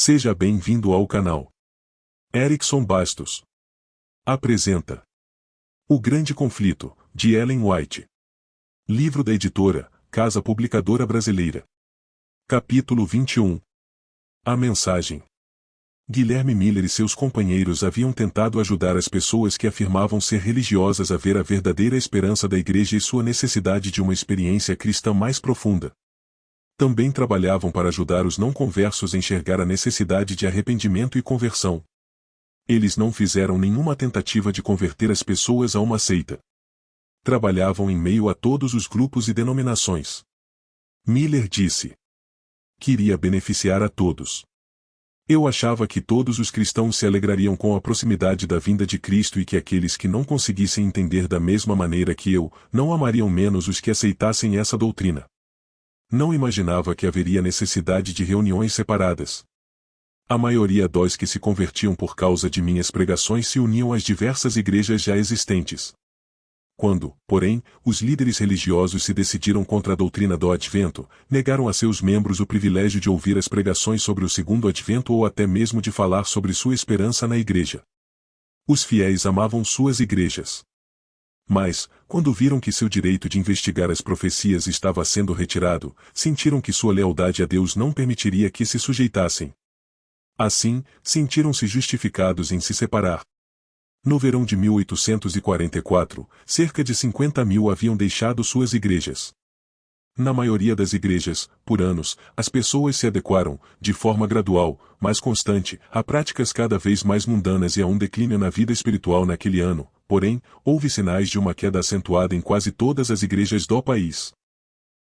Seja bem-vindo ao canal. Erickson Bastos apresenta O Grande Conflito, de Ellen White. Livro da editora, Casa Publicadora Brasileira. Capítulo 21. A mensagem. Guilherme Miller e seus companheiros haviam tentado ajudar as pessoas que afirmavam ser religiosas a ver a verdadeira esperança da Igreja e sua necessidade de uma experiência cristã mais profunda. Também trabalhavam para ajudar os não conversos a enxergar a necessidade de arrependimento e conversão. Eles não fizeram nenhuma tentativa de converter as pessoas a uma seita. Trabalhavam em meio a todos os grupos e denominações. Miller disse: queria beneficiar a todos. Eu achava que todos os cristãos se alegrariam com a proximidade da vinda de Cristo e que aqueles que não conseguissem entender da mesma maneira que eu, não amariam menos os que aceitassem essa doutrina. Não imaginava que haveria necessidade de reuniões separadas. A maioria dos que se convertiam por causa de minhas pregações se uniam às diversas igrejas já existentes. Quando, porém, os líderes religiosos se decidiram contra a doutrina do Advento, negaram a seus membros o privilégio de ouvir as pregações sobre o segundo Advento ou até mesmo de falar sobre sua esperança na igreja. Os fiéis amavam suas igrejas. Mas, quando viram que seu direito de investigar as profecias estava sendo retirado, sentiram que sua lealdade a Deus não permitiria que se sujeitassem. Assim, sentiram-se justificados em se separar. No verão de 1844, cerca de 50.000 haviam deixado suas igrejas. Na maioria das igrejas, por anos, as pessoas se adequaram, de forma gradual, mas constante, a práticas cada vez mais mundanas e a um declínio na vida espiritual naquele ano. Porém, houve sinais de uma queda acentuada em quase todas as igrejas do país.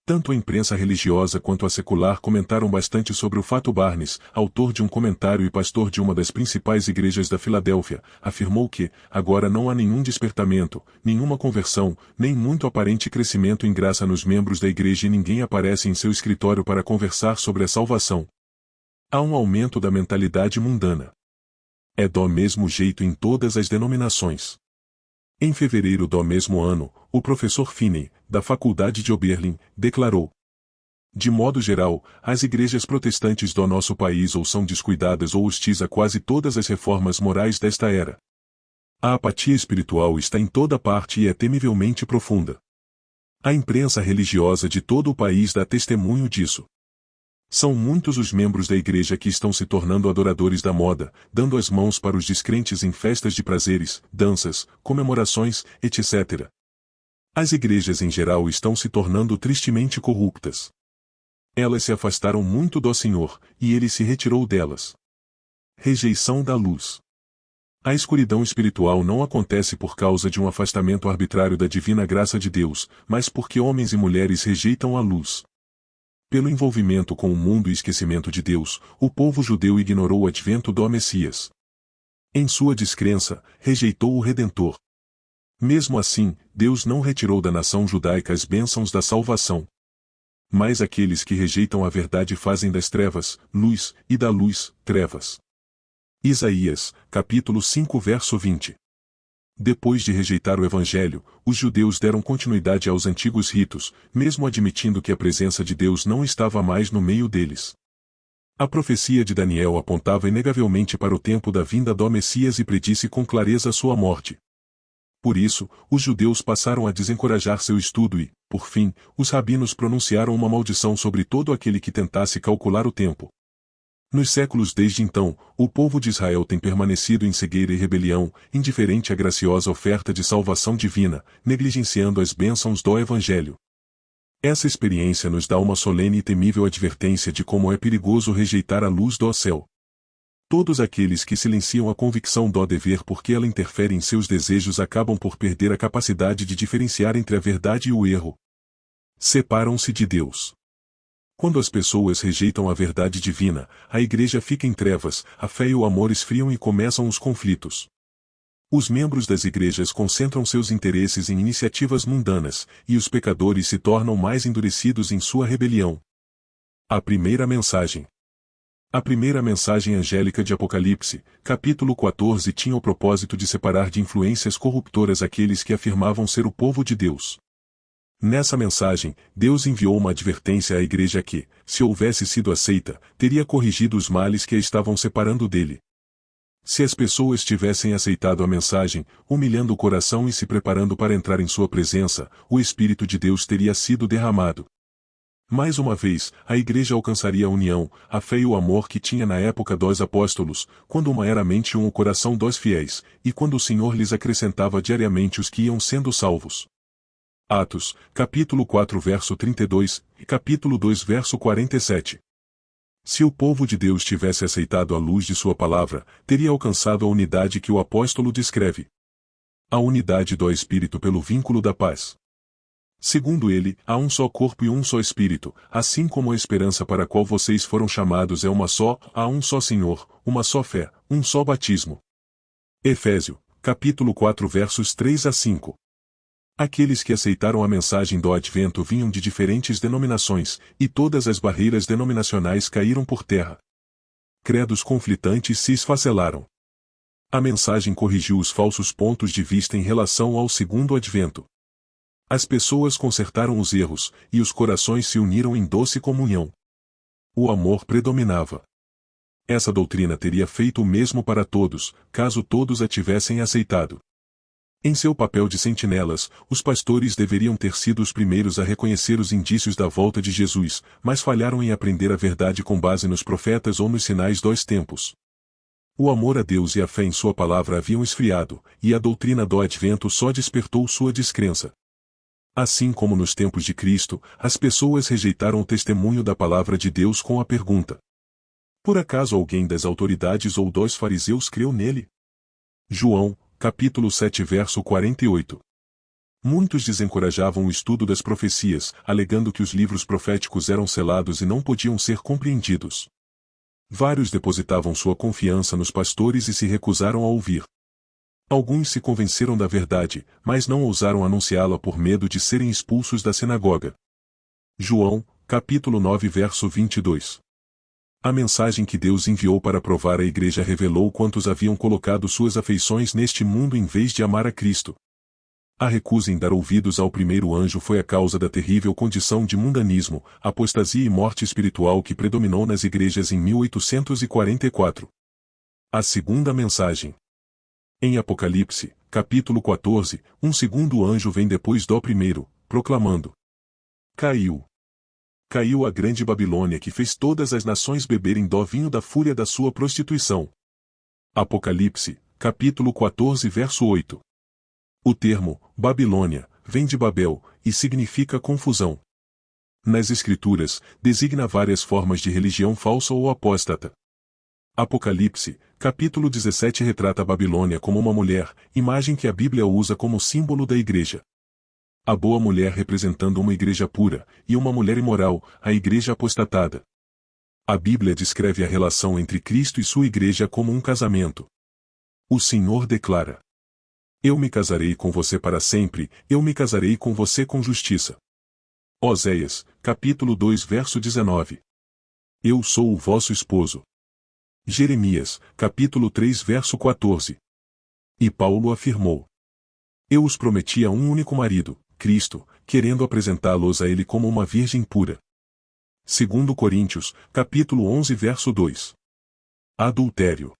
Tanto a imprensa religiosa quanto a secular comentaram bastante sobre o fato. Barnes, autor de um comentário e pastor de uma das principais igrejas da Filadélfia, afirmou que, agora não há nenhum despertamento, nenhuma conversão, nem muito aparente crescimento em graça nos membros da igreja e ninguém aparece em seu escritório para conversar sobre a salvação. Há um aumento da mentalidade mundana. É do mesmo jeito em todas as denominações. Em fevereiro do mesmo ano, o professor Finney, da Faculdade de Oberlin, declarou: de modo geral, as igrejas protestantes do nosso país ou são descuidadas ou hostis a quase todas as reformas morais desta era. A apatia espiritual está em toda parte e é temivelmente profunda. A imprensa religiosa de todo o país dá testemunho disso. São muitos os membros da igreja que estão se tornando adoradores da moda, dando as mãos para os descrentes em festas de prazeres, danças, comemorações, etc. As igrejas em geral estão se tornando tristemente corruptas. Elas se afastaram muito do Senhor, e Ele se retirou delas. Rejeição da luz. A escuridão espiritual não acontece por causa de um afastamento arbitrário da divina graça de Deus, mas porque homens e mulheres rejeitam a luz. Pelo envolvimento com o mundo e esquecimento de Deus, o povo judeu ignorou o advento do Messias. Em sua descrença, rejeitou o Redentor. Mesmo assim, Deus não retirou da nação judaica as bênçãos da salvação. Mas aqueles que rejeitam a verdade fazem das trevas, luz, e da luz, trevas. Isaías, capítulo 5 verso 20. Depois de rejeitar o Evangelho, os judeus deram continuidade aos antigos ritos, mesmo admitindo que a presença de Deus não estava mais no meio deles. A profecia de Daniel apontava inegavelmente para o tempo da vinda do Messias e predisse com clareza sua morte. Por isso, os judeus passaram a desencorajar seu estudo e, por fim, os rabinos pronunciaram uma maldição sobre todo aquele que tentasse calcular o tempo. Nos séculos desde então, o povo de Israel tem permanecido em cegueira e rebelião, indiferente à graciosa oferta de salvação divina, negligenciando as bênçãos do Evangelho. Essa experiência nos dá uma solene e temível advertência de como é perigoso rejeitar a luz do céu. Todos aqueles que silenciam a convicção do dever porque ela interfere em seus desejos acabam por perder a capacidade de diferenciar entre a verdade e o erro. Separam-se de Deus. Quando as pessoas rejeitam a verdade divina, a igreja fica em trevas, a fé e o amor esfriam e começam os conflitos. Os membros das igrejas concentram seus interesses em iniciativas mundanas, e os pecadores se tornam mais endurecidos em sua rebelião. A primeira mensagem. A primeira mensagem angélica de Apocalipse, capítulo 14, tinha o propósito de separar de influências corruptoras aqueles que afirmavam ser o povo de Deus. Nessa mensagem, Deus enviou uma advertência à igreja que, se houvesse sido aceita, teria corrigido os males que a estavam separando dele. Se as pessoas tivessem aceitado a mensagem, humilhando o coração e se preparando para entrar em sua presença, o Espírito de Deus teria sido derramado. Mais uma vez, a igreja alcançaria a união, a fé e o amor que tinha na época dos apóstolos, quando uma era mente o coração dos fiéis, e quando o Senhor lhes acrescentava diariamente os que iam sendo salvos. Atos, capítulo 4 verso 32, e capítulo 2 verso 47. Se o povo de Deus tivesse aceitado a luz de sua palavra, teria alcançado a unidade que o apóstolo descreve. A unidade do Espírito pelo vínculo da paz. Segundo ele, há um só corpo e um só Espírito, assim como a esperança para a qual vocês foram chamados é uma só, há um só Senhor, uma só fé, um só batismo. Efésio, capítulo 4 versos 3 a 5. Aqueles que aceitaram a mensagem do Advento vinham de diferentes denominações, e todas as barreiras denominacionais caíram por terra. Credos conflitantes se esfacelaram. A mensagem corrigiu os falsos pontos de vista em relação ao segundo Advento. As pessoas consertaram os erros, e os corações se uniram em doce comunhão. O amor predominava. Essa doutrina teria feito o mesmo para todos, caso todos a tivessem aceitado. Em seu papel de sentinelas, os pastores deveriam ter sido os primeiros a reconhecer os indícios da volta de Jesus, mas falharam em aprender a verdade com base nos profetas ou nos sinais dos tempos. O amor a Deus e a fé em sua palavra haviam esfriado, e a doutrina do Advento só despertou sua descrença. Assim como nos tempos de Cristo, as pessoas rejeitaram o testemunho da palavra de Deus com a pergunta: por acaso alguém das autoridades ou dos fariseus creu nele? João, capítulo 7 verso 48. Muitos desencorajavam o estudo das profecias, alegando que os livros proféticos eram selados e não podiam ser compreendidos. Vários depositavam sua confiança nos pastores e se recusaram a ouvir. Alguns se convenceram da verdade, mas não ousaram anunciá-la por medo de serem expulsos da sinagoga. João, capítulo 9 verso 22. A mensagem que Deus enviou para provar a igreja revelou quantos haviam colocado suas afeições neste mundo em vez de amar a Cristo. A recusa em dar ouvidos ao primeiro anjo foi a causa da terrível condição de mundanismo, apostasia e morte espiritual que predominou nas igrejas em 1844. A segunda mensagem. Em Apocalipse, capítulo 14, um segundo anjo vem depois do primeiro, proclamando: Caiu a grande Babilônia que fez todas as nações beberem do vinho da fúria da sua prostituição. Apocalipse, capítulo 14 verso 8. O termo, Babilônia, vem de Babel, e significa confusão. Nas Escrituras, designa várias formas de religião falsa ou apóstata. Apocalipse, capítulo 17 retrata a Babilônia como uma mulher, imagem que a Bíblia usa como símbolo da igreja. A boa mulher representando uma igreja pura, e uma mulher imoral, a igreja apostatada. A Bíblia descreve a relação entre Cristo e sua igreja como um casamento. O Senhor declara: Eu me casarei com você para sempre, eu me casarei com você com justiça. Oséias, capítulo 2 verso 19. Eu sou o vosso esposo. Jeremias, capítulo 3 verso 14. E Paulo afirmou: Eu os prometi a um único marido, Cristo, querendo apresentá-los a ele como uma virgem pura. 2 Coríntios, capítulo 11 verso 2. Adultério.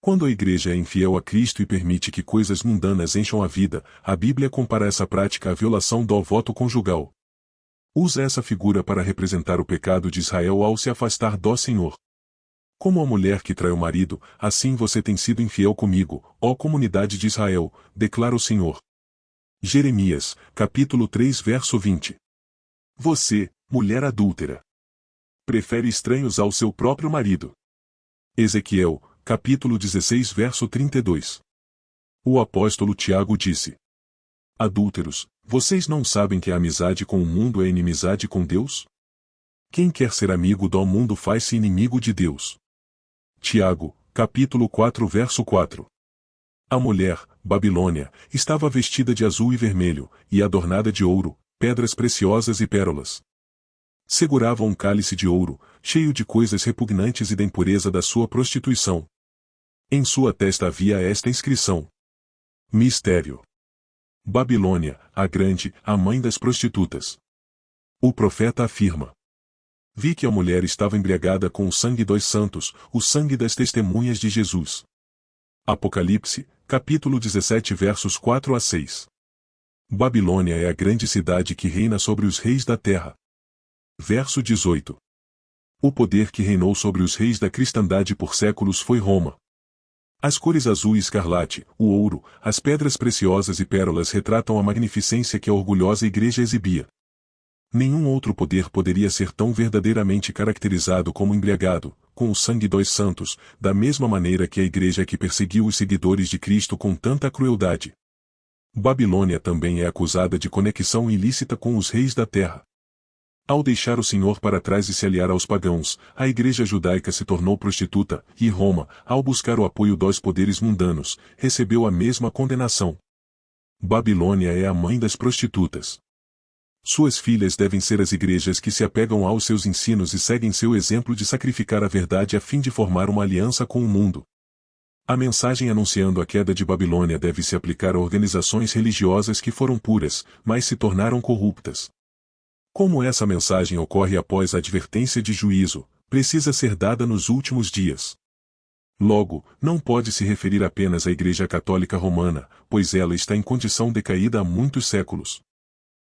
Quando a igreja é infiel a Cristo e permite que coisas mundanas encham a vida, a Bíblia compara essa prática à violação do voto conjugal. Usa essa figura para representar o pecado de Israel ao se afastar do Senhor. Como a mulher que trai o marido, assim você tem sido infiel comigo, ó comunidade de Israel, declara o Senhor. Jeremias, capítulo 3 verso 20. Você, mulher adúltera, prefere estranhos ao seu próprio marido. Ezequiel, capítulo 16 verso 32. O apóstolo Tiago disse: Adúlteros, vocês não sabem que a amizade com o mundo é inimizade com Deus? Quem quer ser amigo do mundo faz-se inimigo de Deus. Tiago, capítulo 4 verso 4. A mulher, Babilônia, estava vestida de azul e vermelho, e adornada de ouro, pedras preciosas e pérolas. Segurava um cálice de ouro, cheio de coisas repugnantes e da impureza da sua prostituição. Em sua testa havia esta inscrição: Mistério. Babilônia, a grande, a mãe das prostitutas. O profeta afirma: Vi que a mulher estava embriagada com o sangue dos santos, o sangue das testemunhas de Jesus. Apocalipse, capítulo 17 versos 4 a 6. Babilônia é a grande cidade que reina sobre os reis da terra. Verso 18. O poder que reinou sobre os reis da cristandade por séculos foi Roma. As cores azul e escarlate, o ouro, as pedras preciosas e pérolas retratam a magnificência que a orgulhosa igreja exibia. Nenhum outro poder poderia ser tão verdadeiramente caracterizado como embriagado, com o sangue dos santos, da mesma maneira que a igreja que perseguiu os seguidores de Cristo com tanta crueldade. Babilônia também é acusada de conexão ilícita com os reis da terra. Ao deixar o Senhor para trás e se aliar aos pagãos, a igreja judaica se tornou prostituta, e Roma, ao buscar o apoio dos poderes mundanos, recebeu a mesma condenação. Babilônia é a mãe das prostitutas. Suas filhas devem ser as igrejas que se apegam aos seus ensinos e seguem seu exemplo de sacrificar a verdade a fim de formar uma aliança com o mundo. A mensagem anunciando a queda de Babilônia deve se aplicar a organizações religiosas que foram puras, mas se tornaram corruptas. Como essa mensagem ocorre após a advertência de juízo, precisa ser dada nos últimos dias. Logo, não pode se referir apenas à Igreja Católica Romana, pois ela está em condição decaída há muitos séculos.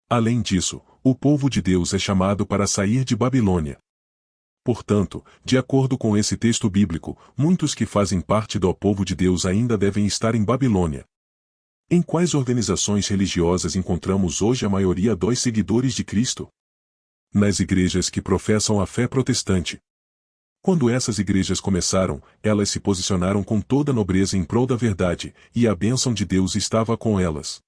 Além disso, o povo de Deus é chamado para sair de Babilônia. Portanto, de acordo com esse texto bíblico, muitos que fazem parte do povo de Deus ainda devem estar em Babilônia. Em quais organizações religiosas encontramos hoje a maioria dos seguidores de Cristo? Nas igrejas que professam a fé protestante. Quando essas igrejas começaram, elas se posicionaram com toda a nobreza em prol da verdade, e a bênção de Deus estava com elas.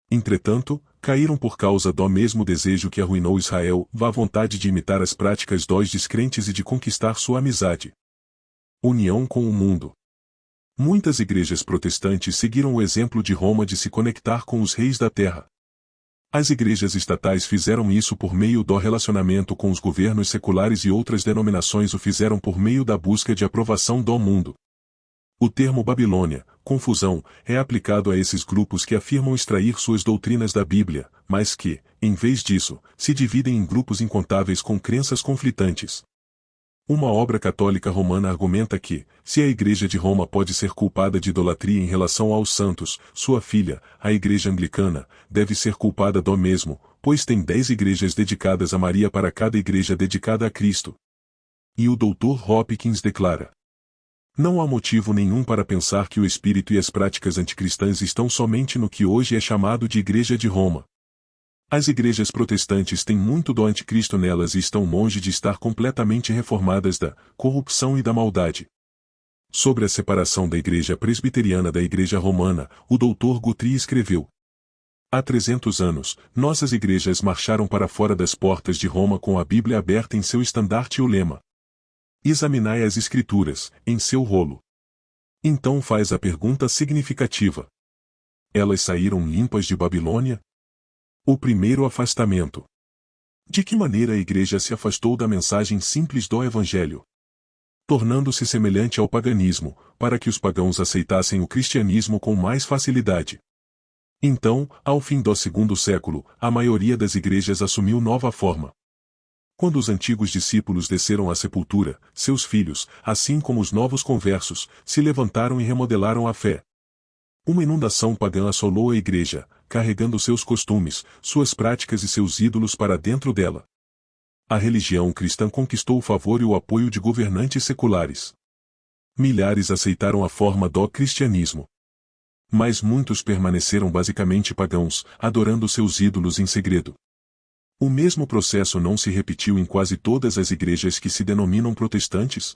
Entretanto, caíram por causa do mesmo desejo que arruinou Israel, a vontade de imitar as práticas dos descrentes e de conquistar sua amizade. União com o mundo. Muitas igrejas protestantes seguiram o exemplo de Roma de se conectar com os reis da terra. As igrejas estatais fizeram isso por meio do relacionamento com os governos seculares e outras denominações o fizeram por meio da busca de aprovação do mundo. O termo Babilônia, confusão, é aplicado a esses grupos que afirmam extrair suas doutrinas da Bíblia, mas que, em vez disso, se dividem em grupos incontáveis com crenças conflitantes. Uma obra católica romana argumenta que, se a Igreja de Roma pode ser culpada de idolatria em relação aos santos, sua filha, a Igreja Anglicana, deve ser culpada do mesmo, pois tem 10 igrejas dedicadas a Maria para cada igreja dedicada a Cristo. E o Dr. Hopkins declara: não há motivo nenhum para pensar que o espírito e as práticas anticristãs estão somente no que hoje é chamado de Igreja de Roma. As igrejas protestantes têm muito do anticristo nelas e estão longe de estar completamente reformadas da corrupção e da maldade. Sobre a separação da igreja presbiteriana da igreja romana, o Dr. Guthrie escreveu: há 300 anos, nossas igrejas marcharam para fora das portas de Roma com a Bíblia aberta em seu estandarte e o lema: examinai as Escrituras, em seu rolo. Então faz a pergunta significativa: elas saíram limpas de Babilônia? O primeiro afastamento. De que maneira a igreja se afastou da mensagem simples do Evangelho? Tornando-se semelhante ao paganismo, para que os pagãos aceitassem o cristianismo com mais facilidade. Então, ao fim do segundo século, a maioria das igrejas assumiu nova forma. Quando os antigos discípulos desceram à sepultura, seus filhos, assim como os novos conversos, se levantaram e remodelaram a fé. Uma inundação pagã assolou a igreja, carregando seus costumes, suas práticas e seus ídolos para dentro dela. A religião cristã conquistou o favor e o apoio de governantes seculares. Milhares aceitaram a forma do cristianismo. Mas muitos permaneceram basicamente pagãos, adorando seus ídolos em segredo. O mesmo processo não se repetiu em quase todas as igrejas que se denominam protestantes?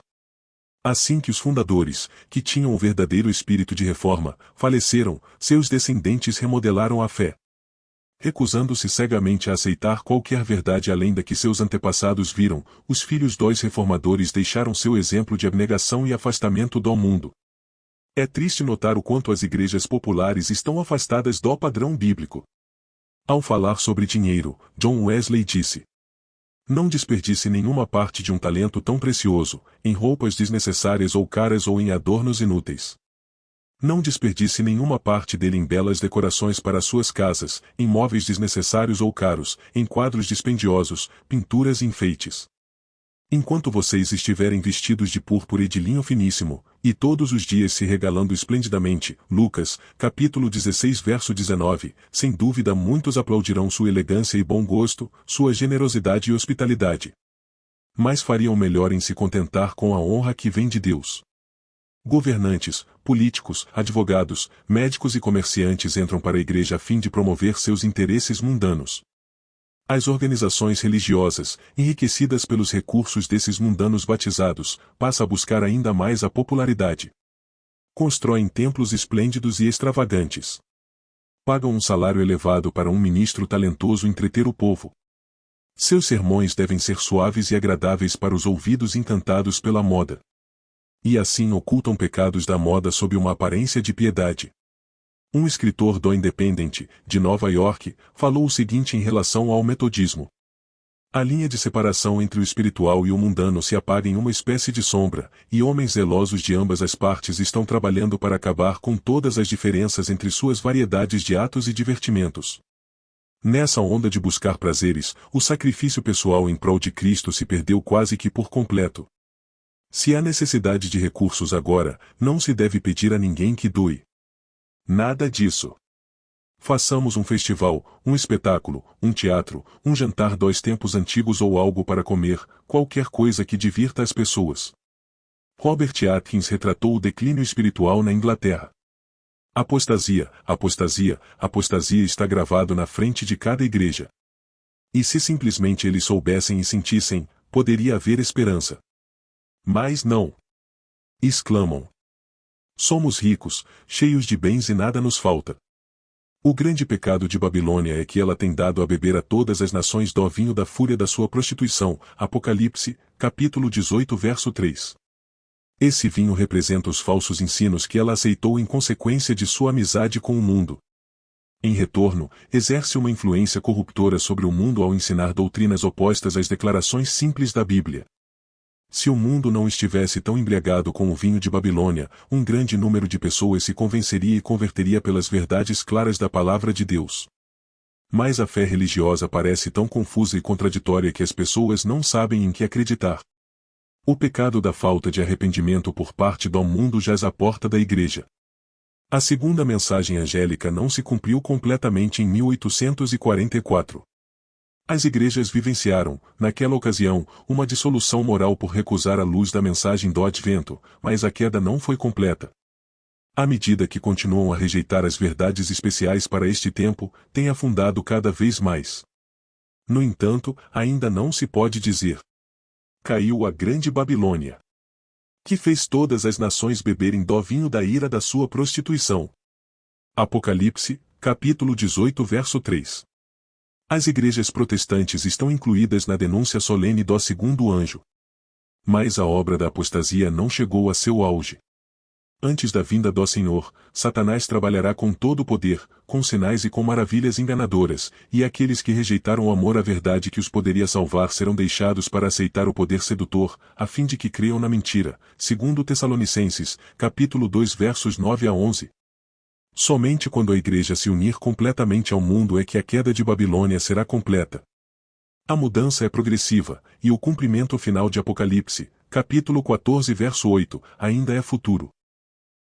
Assim que os fundadores, que tinham o verdadeiro espírito de reforma, faleceram, seus descendentes remodelaram a fé. Recusando-se cegamente a aceitar qualquer verdade além da que seus antepassados viram, os filhos dos reformadores deixaram seu exemplo de abnegação e afastamento do mundo. É triste notar o quanto as igrejas populares estão afastadas do padrão bíblico. Ao falar sobre dinheiro, John Wesley disse: não desperdice nenhuma parte de um talento tão precioso, em roupas desnecessárias ou caras ou em adornos inúteis. Não desperdice nenhuma parte dele em belas decorações para suas casas, em móveis desnecessários ou caros, em quadros dispendiosos, pinturas e enfeites. Enquanto vocês estiverem vestidos de púrpura e de linho finíssimo, e todos os dias se regalando esplendidamente, Lucas, capítulo 16 verso 19, sem dúvida muitos aplaudirão sua elegância e bom gosto, sua generosidade e hospitalidade. Mas fariam melhor em se contentar com a honra que vem de Deus. Governantes, políticos, advogados, médicos e comerciantes entram para a igreja a fim de promover seus interesses mundanos. As organizações religiosas, enriquecidas pelos recursos desses mundanos batizados, passam a buscar ainda mais a popularidade. Constroem templos esplêndidos e extravagantes. Pagam um salário elevado para um ministro talentoso entreter o povo. Seus sermões devem ser suaves e agradáveis para os ouvidos encantados pela moda. E assim ocultam pecados da moda sob uma aparência de piedade. Um escritor do Independent, de Nova York, falou o seguinte em relação ao metodismo. A linha de separação entre o espiritual e o mundano se apaga em uma espécie de sombra, e homens zelosos de ambas as partes estão trabalhando para acabar com todas as diferenças entre suas variedades de atos e divertimentos. Nessa onda de buscar prazeres, o sacrifício pessoal em prol de Cristo se perdeu quase que por completo. Se há necessidade de recursos agora, não se deve pedir a ninguém que doe. Nada disso. Façamos um festival, um espetáculo, um teatro, um jantar dos tempos antigos ou algo para comer, qualquer coisa que divirta as pessoas. Robert Atkins retratou o declínio espiritual na Inglaterra. Apostasia, apostasia, apostasia está gravado na frente de cada igreja. E se simplesmente eles soubessem e sentissem, poderia haver esperança. Mas não. Exclamam. Somos ricos, cheios de bens e nada nos falta. O grande pecado de Babilônia é que ela tem dado a beber a todas as nações do vinho da fúria da sua prostituição. Apocalipse, capítulo 18 verso 3. Esse vinho representa os falsos ensinos que ela aceitou em consequência de sua amizade com o mundo. Em retorno, exerce uma influência corruptora sobre o mundo ao ensinar doutrinas opostas às declarações simples da Bíblia. Se o mundo não estivesse tão embriagado com o vinho de Babilônia, um grande número de pessoas se convenceria e converteria pelas verdades claras da palavra de Deus. Mas a fé religiosa parece tão confusa e contraditória que as pessoas não sabem em que acreditar. O pecado da falta de arrependimento por parte do mundo jaz à porta da igreja. A segunda mensagem angélica não se cumpriu completamente em 1844. As igrejas vivenciaram, naquela ocasião, uma dissolução moral por recusar a luz da mensagem do Advento, mas a queda não foi completa. À medida que continuam a rejeitar as verdades especiais para este tempo, têm afundado cada vez mais. No entanto, ainda não se pode dizer: caiu a grande Babilônia, que fez todas as nações beberem do vinho da ira da sua prostituição. Apocalipse, capítulo 18 verso 3. As igrejas protestantes estão incluídas na denúncia solene do segundo anjo. Mas a obra da apostasia não chegou a seu auge. Antes da vinda do Senhor, Satanás trabalhará com todo o poder, com sinais e com maravilhas enganadoras, e aqueles que rejeitaram o amor à verdade que os poderia salvar serão deixados para aceitar o poder sedutor, a fim de que creiam na mentira, segundo Tessalonicenses, capítulo 2 versos 9 a 11. Somente quando a igreja se unir completamente ao mundo é que a queda de Babilônia será completa. A mudança é progressiva, e o cumprimento final de Apocalipse, capítulo 14 verso 8, ainda é futuro.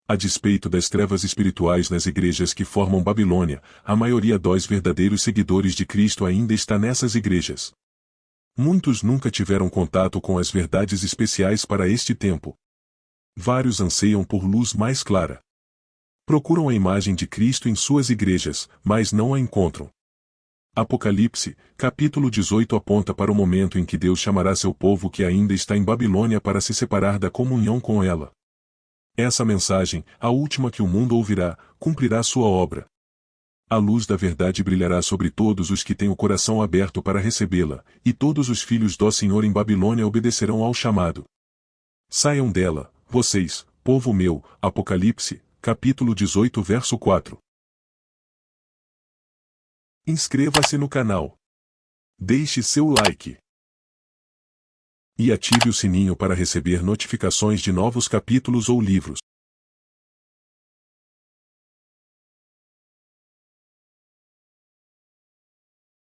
A despeito das trevas espirituais nas igrejas que formam Babilônia, a maioria dos verdadeiros seguidores de Cristo ainda está nessas igrejas. Muitos nunca tiveram contato com as verdades especiais para este tempo. Vários anseiam por luz mais clara. Procuram a imagem de Cristo em suas igrejas, mas não a encontram. Apocalipse, capítulo 18 aponta para o momento em que Deus chamará seu povo que ainda está em Babilônia para se separar da comunhão com ela. Essa mensagem, a última que o mundo ouvirá, cumprirá sua obra. A luz da verdade brilhará sobre todos os que têm o coração aberto para recebê-la, e todos os filhos do Senhor em Babilônia obedecerão ao chamado. Saiam dela, vocês, povo meu. Apocalipse, capítulo 18 verso 4. Inscreva-se no canal. Deixe seu like. E ative o sininho para receber notificações de novos capítulos ou livros.